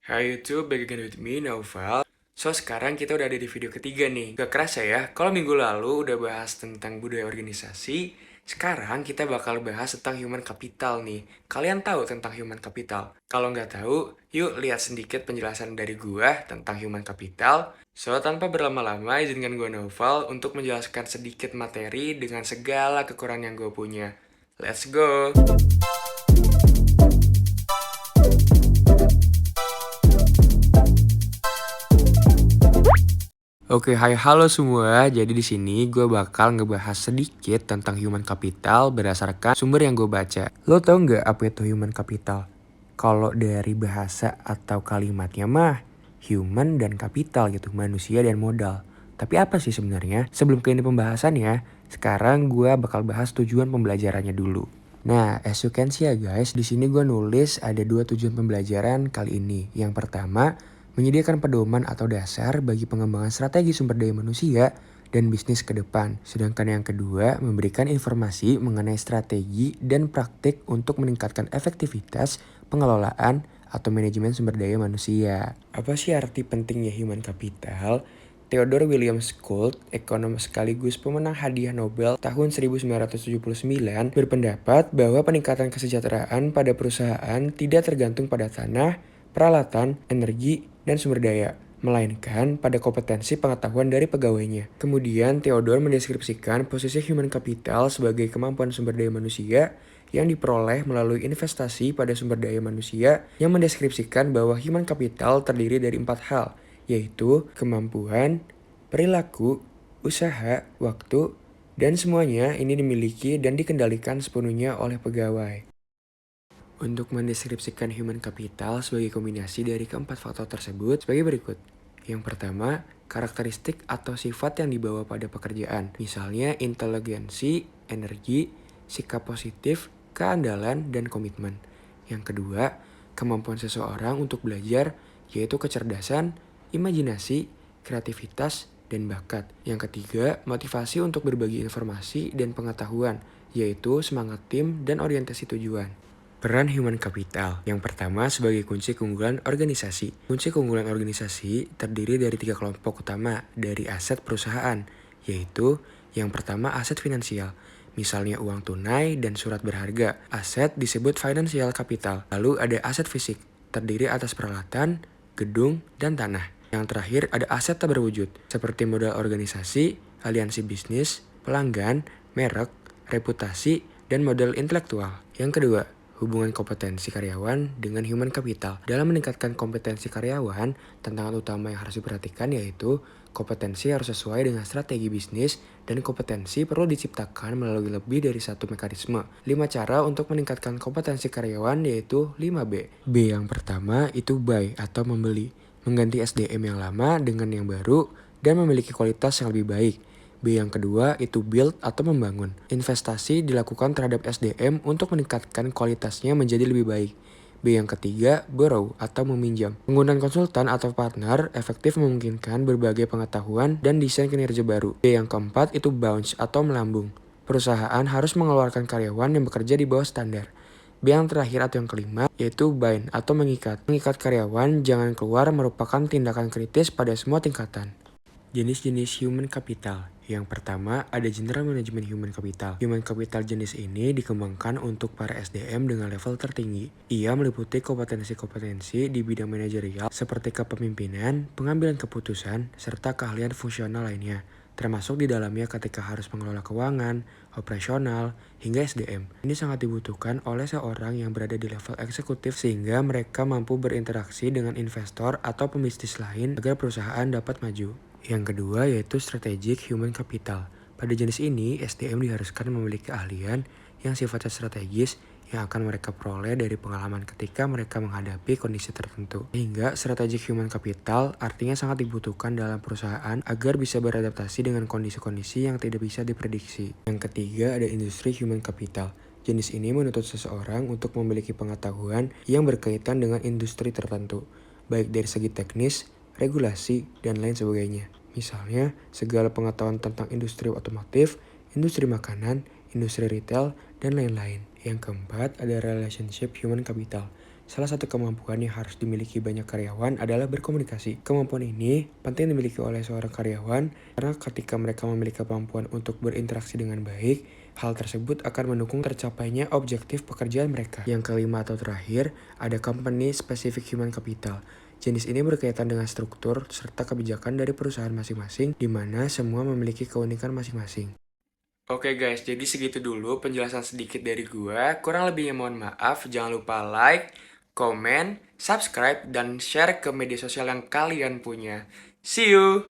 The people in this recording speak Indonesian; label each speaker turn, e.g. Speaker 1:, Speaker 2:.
Speaker 1: Hai YouTube, back again with me, Naufal. So, sekarang kita udah ada di video ketiga nih. Gak kerasa ya, kalau minggu lalu udah bahas tentang budaya organisasi, sekarang kita bakal bahas tentang human capital nih. Kalian tahu tentang human capital? Kalau nggak tahu, yuk lihat sedikit penjelasan dari gua tentang human capital. So, tanpa berlama-lama, izinkan gua Naufal untuk menjelaskan sedikit materi dengan segala kekurangan yang gua punya. Let's go! Oke, hai halo semua. Jadi di sini gue bakal ngebahas sedikit tentang human capital berdasarkan sumber yang gue baca. Lo tau nggak apa itu human capital? Kalau dari bahasa atau kalimatnya mah human dan capital gitu, manusia dan modal. Tapi apa sih sebenarnya? Sebelum ke ini pembahasannya, sekarang gue bakal bahas tujuan pembelajarannya dulu. Nah, as you can see ya guys, di sini gue nulis ada 2 tujuan pembelajaran kali ini. Yang pertama, menyediakan pedoman atau dasar bagi pengembangan strategi sumber daya manusia dan bisnis ke depan. Sedangkan yang kedua, memberikan informasi mengenai strategi dan praktik untuk meningkatkan efektivitas pengelolaan atau manajemen sumber daya manusia. Apa sih arti pentingnya human capital? Theodore William Gould, ekonom sekaligus pemenang hadiah Nobel tahun 1979, berpendapat bahwa peningkatan kesejahteraan pada perusahaan tidak tergantung pada tanah, peralatan, energi, dan sumber daya, melainkan pada kompetensi pengetahuan dari pegawainya. Kemudian, Theodore mendeskripsikan posisi human capital sebagai kemampuan sumber daya manusia yang diperoleh melalui investasi pada sumber daya manusia yang mendeskripsikan bahwa human capital terdiri dari 4 hal, yaitu kemampuan, perilaku, usaha, waktu, dan semuanya ini dimiliki dan dikendalikan sepenuhnya oleh pegawai. Untuk mendeskripsikan human capital sebagai kombinasi dari keempat faktor tersebut sebagai berikut. Yang pertama, karakteristik atau sifat yang dibawa pada pekerjaan, misalnya inteligensi, energi, sikap positif, keandalan, dan komitmen. Yang kedua, kemampuan seseorang untuk belajar, yaitu kecerdasan, imajinasi, kreativitas, dan bakat. Yang ketiga, motivasi untuk berbagi informasi dan pengetahuan, yaitu semangat tim dan orientasi tujuan. Peran human capital. Yang pertama sebagai kunci keunggulan organisasi. Kunci keunggulan organisasi terdiri dari 3 kelompok utama dari aset perusahaan, yaitu yang pertama aset finansial, misalnya uang tunai dan surat berharga. Aset disebut financial capital. Lalu ada aset fisik, terdiri atas peralatan, gedung, dan tanah. Yang terakhir ada aset tak berwujud, seperti modal organisasi, aliansi bisnis, pelanggan, merek, reputasi, dan modal intelektual. Yang kedua, hubungan kompetensi karyawan dengan human capital. Dalam meningkatkan kompetensi karyawan, tantangan utama yang harus diperhatikan yaitu kompetensi harus sesuai dengan strategi bisnis dan kompetensi perlu diciptakan melalui lebih dari satu mekanisme. 5 cara untuk meningkatkan kompetensi karyawan yaitu 5B. B yang pertama itu buy atau membeli, mengganti SDM yang lama dengan yang baru dan memiliki kualitas yang lebih baik. B yang kedua itu build atau membangun. Investasi dilakukan terhadap SDM untuk meningkatkan kualitasnya menjadi lebih baik. B yang ketiga, borrow atau meminjam. Penggunaan konsultan atau partner efektif memungkinkan berbagai pengetahuan dan desain kinerja baru. B yang keempat itu bounce atau melambung. Perusahaan harus mengeluarkan karyawan yang bekerja di bawah standar. B yang terakhir atau yang kelima yaitu bind atau mengikat. Mengikat karyawan jangan keluar merupakan tindakan kritis pada semua tingkatan. Jenis-jenis human capital. Yang pertama ada General Management Human Capital. Human capital jenis ini dikembangkan untuk para SDM dengan level tertinggi. Ia meliputi kompetensi-kompetensi di bidang manajerial seperti kepemimpinan, pengambilan keputusan, serta keahlian fungsional lainnya. Termasuk di dalamnya ketika harus mengelola keuangan, operasional, hingga SDM. Ini sangat dibutuhkan oleh seorang yang berada di level eksekutif sehingga mereka mampu berinteraksi dengan investor atau pembisnis lain agar perusahaan dapat maju. Yang kedua yaitu strategic human capital. Pada jenis ini, SDM diharuskan memiliki keahlian yang sifatnya strategis yang akan mereka peroleh dari pengalaman ketika mereka menghadapi kondisi tertentu. Sehingga strategic human capital artinya sangat dibutuhkan dalam perusahaan agar bisa beradaptasi dengan kondisi-kondisi yang tidak bisa diprediksi. Yang ketiga ada industri human capital. Jenis ini menuntut seseorang untuk memiliki pengetahuan yang berkaitan dengan industri tertentu, baik dari segi teknis, regulasi, dan lain sebagainya. Misalnya, segala pengetahuan tentang industri otomotif, industri makanan, industri retail, dan lain-lain. Yang keempat, ada relationship human capital. Salah satu kemampuan yang harus dimiliki banyak karyawan adalah berkomunikasi. Kemampuan ini penting dimiliki oleh seorang karyawan karena ketika mereka memiliki kemampuan untuk berinteraksi dengan baik, hal tersebut akan mendukung tercapainya objektif pekerjaan mereka. Yang kelima atau terakhir, ada company specific human capital. Jenis ini berkaitan dengan struktur serta kebijakan dari perusahaan masing-masing, di mana semua memiliki keunikan masing-masing. Oke guys, jadi segitu dulu penjelasan sedikit dari gua. Kurang lebihnya mohon maaf. Jangan lupa like, komen, subscribe, dan share ke media sosial yang kalian punya. See you!